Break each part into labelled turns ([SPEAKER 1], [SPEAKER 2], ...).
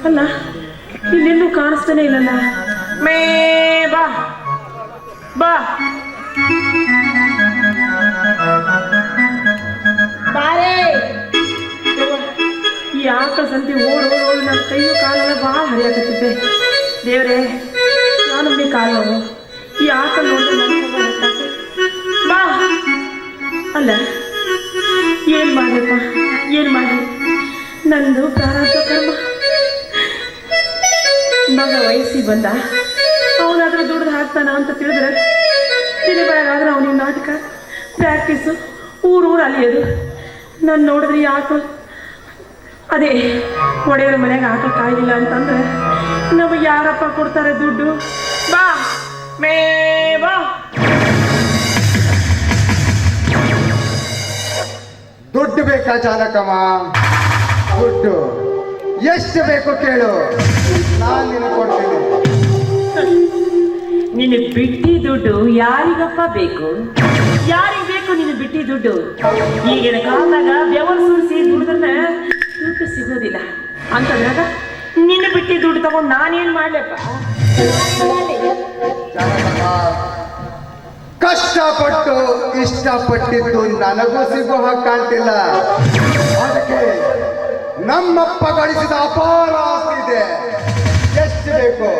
[SPEAKER 1] ಅಲ್ಲ ಇಲ್ಲೆಲ್ಲೂ ಕಾಣಿಸ್ತಾನೆ ಇಲ್ಲಲ್ಲ. ಮೇ ಬಾ ಬಾ ಬಾರೇ. ಈ ಆಕಳ ಸಂತೆ ಓಡ್ ನನ್ನ ಕೈಯು ಕಾಲೆಲ್ಲ ಭಾಳ ಹರಿಯಾಕತ್ತಿದ್ದೆ. ದೇವ್ರೆ, ನಾನೊಮ್ಮೆ ಕಾಲು ನೋವು. ಈ ಆಕಳ ನೋಡಿದ್ರೆ ಬಾ. ಅಲ್ಲ ಏನ್ ಮಾಡ್ರಪ್ಪ, ಏನ್ ಮಾಡಿ ನಂದು ಪ್ರಾರಬ್ಧ ಕರ್ಮ. ಮಗ ವಯಸ್ಸಿಗೆ ಬಂದ, ಅವನಾದ್ರೂ ದುಡ್ದು ಹಾಕ್ತಾನ ಅಂತ ತಿಳಿದ್ರೆ ದಿನ ಬೆಳಗಾದ್ರೆ ಅವನಿಗೆ ನಾಟಕ ಪ್ರಾಕ್ಟೀಸು, ಊರು ಅಲಿಯೋದು. ನಾನು ನೋಡಿದ್ರೆ ಆಕಳು ಅದೇ ಒಡೆಯರ ಮನೆಯಾಗ ಆಕಳು ಕಾಯಿಲ್ಲ ಅಂತಂದ್ರೆ ನಮಗೆ ಯಾರಪ್ಪ ಕೊಡ್ತಾರೆ ದುಡ್ಡು? ಬಾ ಮೇ ಬಾ.
[SPEAKER 2] ದುಡ್ಡು ಬೇಕಾ ಜಾನಕಮ್ಮ? ದುಡ್ಡು ಎಷ್ಟು ಬೇಕು ಕೇಳು, ನಾನು ನಿನಗೆ ಕೊಡ್ತೀನಿ.
[SPEAKER 1] ನಿನ್ನ ಬಿಟ್ಟಿ ದುಡ್ಡು ಯಾರಿಗಪ್ಪ ಬೇಕು? ಯಾರಿಗೆ ಬೇಕು ನಿನ್ನ ಬಿಟ್ಟಿ ದುಡ್ಡು? ಈಗಿನ ಕಾಲದಾಗ ಬೆವರು ಸುರಿಸಿ ದುಡ್ದ್ರೆ ದುಡ್ಡು ಸಿಗೋದಿಲ್ಲ ಅಂತಂದಾಗ ನಿನ್ನ ಬಿಟ್ಟಿ ದುಡ್ಡು ತಗೊಂಡು ನಾನೇನ್ ಮಾಡ್ಲಪ್ಪ?
[SPEAKER 2] ಕಷ್ಟಪಟ್ಟು ಇಷ್ಟಪಟ್ಟಿದ್ದು ನನಗೂ ಸಿಗೋ ಹಾಗೆ ಕಾಣ್ತಿಲ್ಲ. ಅದಕ್ಕೆ ನಮ್ಮಪ್ಪ ಗಳಿಸಿದ ಅಪಾರ ಆಸ್ತಿ ಇದೆ. ಎಷ್ಟು ಬೇಕು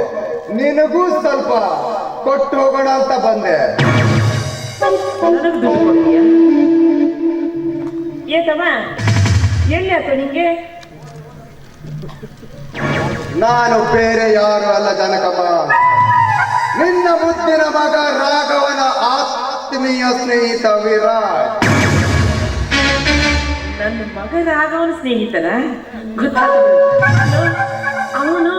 [SPEAKER 2] ನಿನಗೂ ಸ್ವಲ್ಪ ಕೊಟ್ಟು ಹೋಗೋಣ ಅಂತ ಬಂದೆ.
[SPEAKER 1] ನನಗೆ ದುಡ್ಡು ಕೊಡ್ತೀಯ? ಏತಮ್ಮ ಎಲ್ಲಿ ಆತ ನಿಂಗೆ?
[SPEAKER 2] ನಾನು ಬೇರೆ ಯಾರು ಅಲ್ಲ ಜನಕಮ್ಮ, ನಿನ್ನ ಮುದ್ದಿನ ಮಗ ರಾಘವನ ಆತ್ಮೀಯ ಸ್ನೇಹಿತ ವಿರಾಟ್.
[SPEAKER 1] ನನ್ನ ಮಗ ರಾಘವನ ಸ್ನೇಹಿತನ? ಗೊತ್ತಾಗ ಅವನು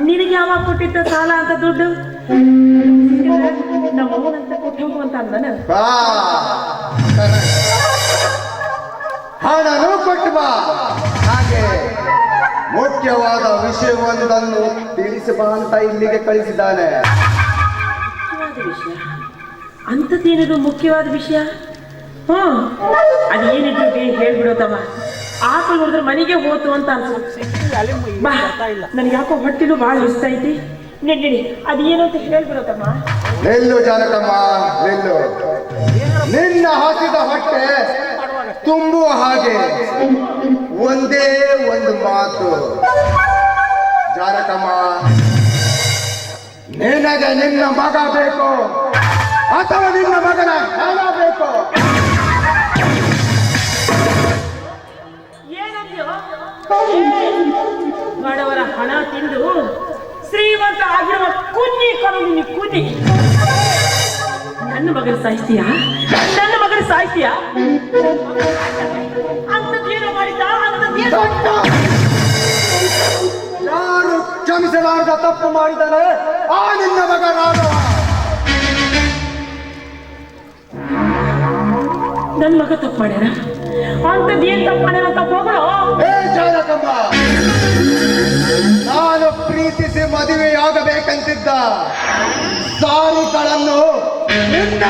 [SPEAKER 1] ನಿನಗೆ ಯಾವಾಗ ಕೊಟ್ಟಿದ್ದ ಸಾಲ ಅಂತ ದುಡ್ಡು? ನಮ್ಮ ಅವನಂತ ಕೊಟ್ಟು ಹೋಗುವಂತ ಅಂದನ.
[SPEAKER 2] ಹಣನೂ ಕೊಟ್ಟು ಬಾ. ಹಾಗೆ ಮುಖ್ಯವಾದ ವಿಷಯವೊಂದನ್ನು ತಿಳಿಸಬಾ ಅಂತ ಇಲ್ಲಿಗೆ ಕಳಿಸಿದ್ದಾನೆ.
[SPEAKER 1] ಮುಖ್ಯವಾದ ವಿಷಯ? ಅಂಥದ್ದೇನದು ಮುಖ್ಯವಾದ ವಿಷಯ? ಅದೇನಿದ್ರು ಹೇಳ್ಬಿಡೋ ತಮ್ಮ. ಆಕಳು ನೋಡಿದ್ರೆ ಮನೆಗೆ ಹೋತು ಅಂತ ಅನ್ಸುತ್ತೆ. ಬಾ, ನನಗೆ ಯಾಕೋ ಹೊಟ್ಟಿನೂ ಭಾಳ ಹಸ್ತೈತಿ. ನಡಿ, ಅದೇನು ಅಂತ ಹೇಳ್ಬಿಡೋ ತಮ್ಮ.
[SPEAKER 2] ನಿಲ್ಲು ಜಾನಕಮ್ಮ, ನಿಲ್ಲು. ನಿನ್ನ ಹಸಿದ ಹೊಟ್ಟೆ ತುಂಬುವ ಹಾಗೆ ಒಂದೇ ಒಂದು ಮಾತು ಜಾನಕಮ್ಮ. ನಿನಗೆ ನಿನ್ನ ಮಗ ಬೇಕು ಅಥವಾ ನಿನ್ನ ಮಗನ ಹಣ ಬೇಕು?
[SPEAKER 1] ಬಡವರ ಹಣ ತಿಂದು ಶ್ರೀಮಂತ ಆಗಿರುವ ಕುನ್ನಿ ಕರುಣಿ ಕುದಿ ನನ್ನ ಮಗನ ಸಾಯಿಸ್ತೀಯ? ನನ್ನ ಮಗನ ಸಾಯಿಸ್ತೀಯ? ಅಂಥದ್ದೇನು ಮಾಡಿದ್ದ?
[SPEAKER 2] ಯಾರು ಕ್ಷಮಿಸಲಾರದ ತಪ್ಪು ಮಾಡಿದರೆ ಆ ನಿನ್ನ ಮಗ ರಾಘವ.
[SPEAKER 1] ನನ್ನ ಮಗ ತಪ್ಪು ಮಾಡ್ಯಾರ? ಅಂಥದ್ದೇನು ತಪ್ಪು ಮಾಡ್ಯಾರ ಅಂತ ಹೋಗಲು?
[SPEAKER 2] ಹೇ ಜಾನಕಮ್ಮ, ನಾನು ಪ್ರೀತಿಸಿ ಮದುವೆಯಾಗಬೇಕಂತಿದ್ದ ಸಾರಿಗಳನ್ನು ನಿನ್ನ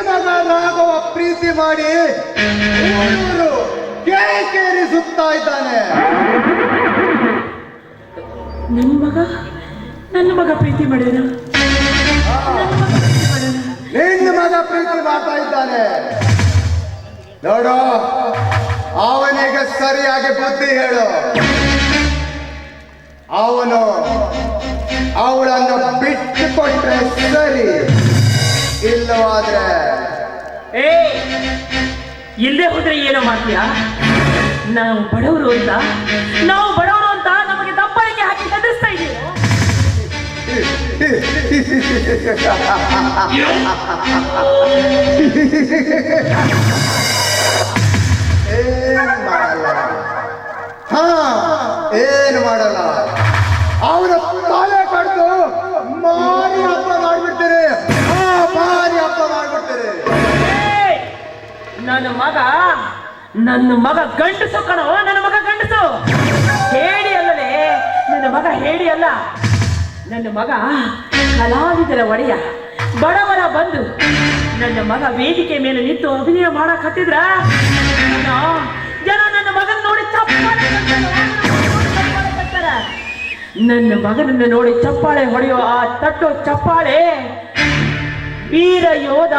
[SPEAKER 2] ಮಗ ರಾಘವ ಪ್ರೀತಿ ಮಾಡಿ ಊರು ಕೇರಿಸುತ್ತಾ ಇದ್ದಾನೆ.
[SPEAKER 1] ನನ್ನ ಮಗ ಪ್ರೀತಿ ಮಾಡ್ಯಾರ?
[SPEAKER 2] ನಿನ್ನ ಮಗ ಪ್ರೀತಿ ಮಾಡ್ತಾ ಇದ್ದಾನೆ. ನೋಡು, ಅವನಿಗೆ ಸರಿಯಾಗಿ ಬುದ್ಧಿ ಹೇಳು. ಅವನು ಅವಳನ್ನು ಬಿಟ್ಟು ಕೊಟ್ರೆ ಸರಿ, ಇಲ್ಲವಾದ್ರೆ
[SPEAKER 1] ಇಲ್ಲದೆ ಹೋದ್ರೆ ಏನೋ ಮಾಡ್ತೀಯಾ? ನಾವು ಬಡವರು ಅಂತ ನಮಗೆ ದಬ್ಬಳಿಕೆ ಹಾಕಿ ಹೆದರಿಸ್ತಾ ಇದ್ದೀವಿ.
[SPEAKER 2] ಏನು ಮಾಡಲ್ಲ. ಅವನ ತಲೆ ಕಡ್ದು ಮಾರಿ ಹಬ್ಬ ಮಾಡ್ಬಿಡ್ತೀರಿ.
[SPEAKER 1] ನನ್ನ ಮಗ ಗಂಡಸು ಕಣೋ. ನನ್ನ ಮಗ ಗಂಡಸು, ಹೇಳಿ ಅಲ್ಲದೆ. ನನ್ನ ಮಗ ಹೇಳಿ ಅಲ್ಲ, ನನ್ನ ಮಗ ಕಲಾವಿದರ ಒಡೆಯ, ಬಡವರ ಬಂಧು. ನನ್ನ ಮಗ ವೇದಿಕೆ ಮೇಲೆ ನಿಂತು ಅಭಿನಯ ಮಾಡಕ್ ಹತ್ತಿದ್ರ ಜನ ನನ್ನ ಮಗನ ನೋಡಿ ಚಪ್ಪಾಳೆ ಕಟ್ತಾರೆ. ನನ್ನ ಮಗನನ್ನ ನೋಡಿ ಚಪ್ಪಾಳೆ ಹೊಡೆಯುವ ಆ ತಟ್ಟು ಚಪ್ಪಾಳೆ ವೀರ ಯೋಧ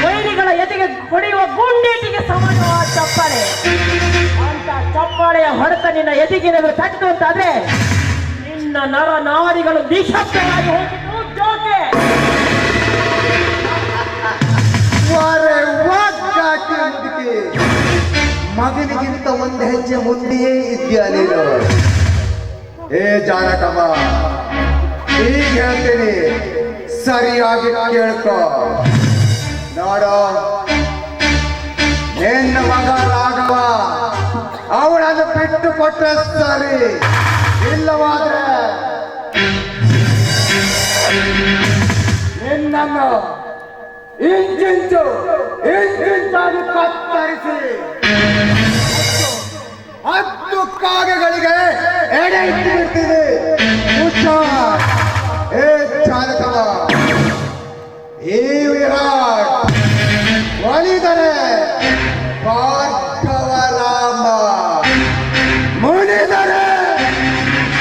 [SPEAKER 1] ವೈರಿಗಳ ಎದೆಗೆ ಹೊಡೆಯುವ ಗುಂಡೇಟಿಗೆ ಸಮಾನವಾದ ಚಪ್ಪಾಳೆ. ಅಂತ ಚಪ್ಪಾಳೆಯ ಹೊಡೆತ ನಿನ್ನ ಎದೆಗಿನ ತಟ್ಟು ಅಂತಾದ್ರೆ ನಿನ್ನ ನರ ನಾರಿಗಳು ನಿಶಬ್ದವಾಗಿ ಹೋಗಿದ್ದು ಜೋಕೆ.
[SPEAKER 2] ಮಗನಿಗಿಂತ ಒಂದು ಹೆಜ್ಜೆ ಮುಂದೆಯೇ ಇದೆಯಾ ನೀನು? ಏ ಜಾನಕಮ್ಮ, ಈಗ ಹೇಳ್ತೀನಿ, ಸರಿಯಾಗಿ ಕೇಳ್ಕೊ. ನೋಡು, ನಿನ್ನ ಮಗ ರಾಘವ ಅವಳನ್ನು ಬಿಟ್ಟು ಕೊಟ್ರೆ ಸರಿ, ಇಲ್ಲವಾದ್ರೆ ನಿನ್ನನ್ನು ಇಂಚಿಂಚಾಗಿ ಕತ್ತರಿಸಿ 10 ಕಾಗೆಗಳಿಗೆ ಎಡೆ ಇಟ್ಟು ಬಿಡ್ತೀನಿ. ಏ ಚಾಲಕವ, ಈ ವಿರಾಟ್ ಒಲಿದರೆ ಭಾರ್ಗವ ರಾಮ, ಮುನಿದರೆ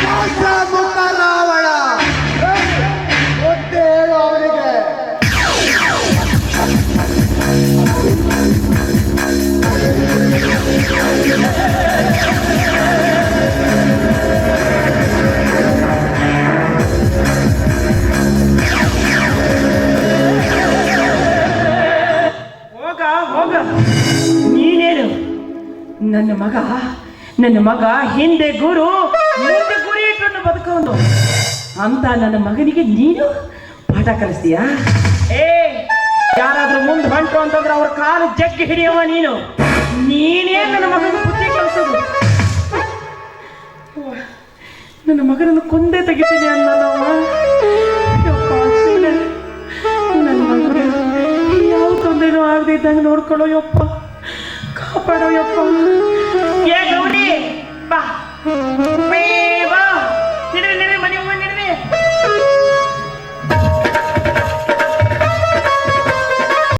[SPEAKER 2] ಮುಖ ರಾವಣ. ಗೊತ್ತೇ ಹೇಳು ಅವನಿಗೆ.
[SPEAKER 1] ಹೋಗ, ನೀನೇನು ನನ್ನ ಮಗ ಹಿಂದೆ ಗುರು ಮುಂದೆ ಗುರಿ ಇಟ್ಟು ಬದುಕೊಂಡು ಅಂತ ನನ್ನ ಮಗನಿಗೆ ನೀನು ಪಾಠ ಕಲಿಸ್ತೀಯಾ? ಯಾರಾದ್ರೂ ಮುಂದೆ ಹೊಂಟು ಅಂತಂದ್ರೆ ಅವ್ರ ಕಾಲು ಜಗ್ಗಿ ಹಿಡಿಯವ ನೀನೇ ನನ್ನ ಮಗನ ಬುದ್ಧಿ ಕಲಿಸೋದು. ನನ್ನ ಮಗನನ್ನು ಕೊಂದೇ ತೆಗಿತೀನಿ ಅನ್ನ ನನ್ನ ಮಗ ಯಾವ ತೊಂದರೆನೂ ಆಗದೆ ಇದ್ದಂಗೆ ನೋಡ್ಕೊಳ್ಳೋ ಯಪ್ಪ, ಕಾಪಾಡೋ ಯಪ್ಪ. ಏ ಗೌರಿ ಬಾ.